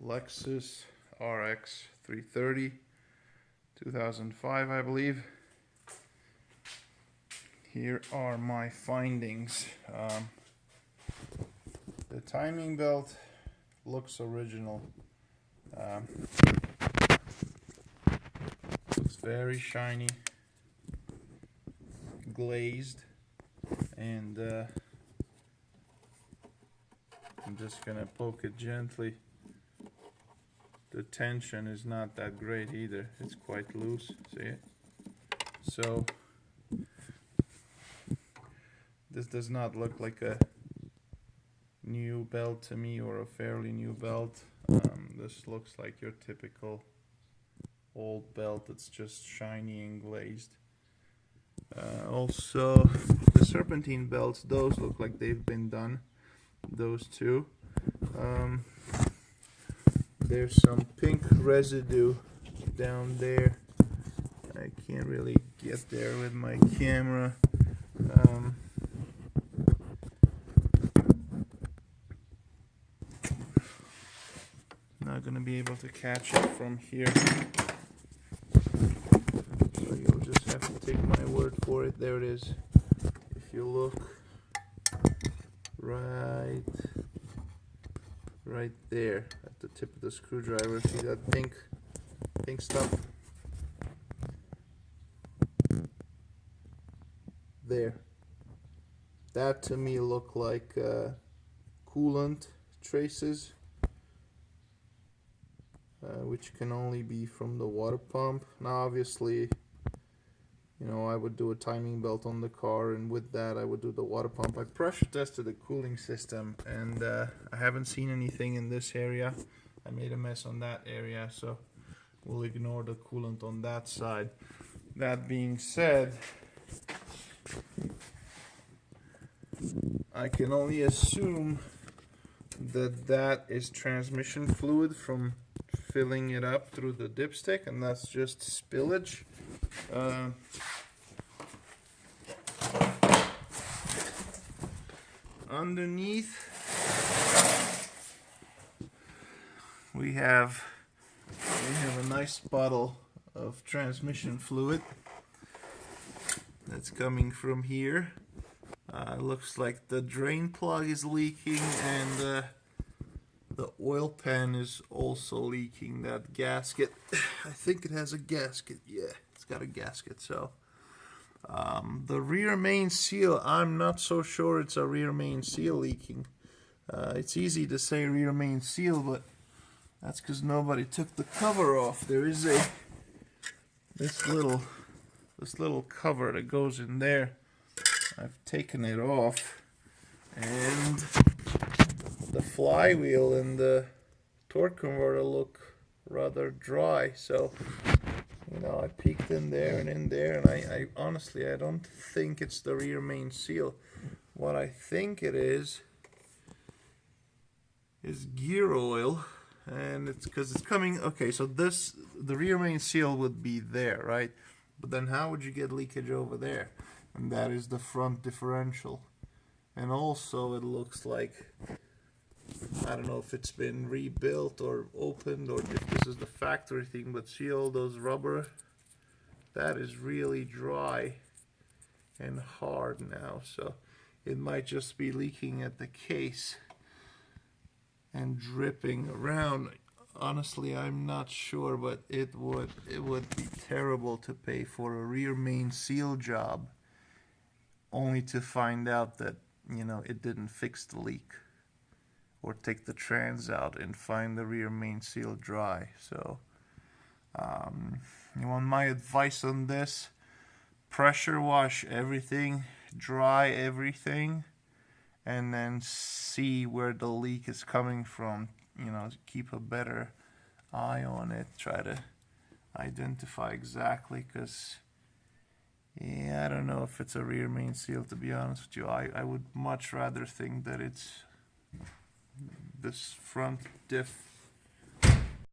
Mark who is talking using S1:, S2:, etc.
S1: Lexus RX330, 2005, I believe. Here are my findings. The timing belt looks original. Looks very shiny, glazed, and I'm just gonna poke it gently. The tension is not that great either. It's quite loose, see it? So this does not look like a new belt to me, or a fairly new belt. This looks like your typical old belt that's just shiny and glazed. Also, the serpentine belts, those look like they've been done. Those two. There's some pink residue down there. I can't really get there with my camera. Not gonna be able to catch it from here, so you'll just have to take my word for it. There it is. If you look right there at the tip of the screwdriver, see that pink stuff there? That to me look like coolant traces, which can only be from the water pump. Now obviously, you know, I would do a timing belt on the car, and with that I would do the water pump. I pressure tested the cooling system, and I haven't seen anything in this area. I made a mess on that area, so we'll ignore the coolant on that side. That being said, I can only assume that that is transmission fluid from filling it up through the dipstick, and that's just spillage. Underneath we have a nice bottle of transmission fluid that's coming from here. Looks like the drain plug is leaking, and the oil pan is also leaking. That gasket, I think it has a gasket. Yeah, it's got a gasket. So the rear main seal, I'm not so sure it's a rear main seal leaking. It's easy to say rear main seal, but that's because nobody took the cover off. There is this little cover that goes in there. I've taken it off, and the flywheel and the torque converter look rather dry. So, you know, I peeked in there, and I honestly, I don't think it's the rear main seal. What I think it is gear oil, and it's because it's coming. Okay, so the rear main seal would be there, right? But then how would you get leakage over there? And that is the front differential. And also it looks like, I don't know if it's been rebuilt or opened, or if this is the factory thing, but see all those rubber? That is really dry and hard now, so it might just be leaking at the case and dripping around. Honestly, I'm not sure, but it would be terrible to pay for a rear main seal job only to find out that, you know, it didn't fix the leak, or take the trans out and find the rear main seal dry. So you want my advice on this? Pressure wash everything, dry everything, and then see where the leak is coming from. You know, keep a better eye on it, try to identify exactly, because yeah, I don't know if it's a rear main seal, to be honest with you. I would much rather think that it's this front diff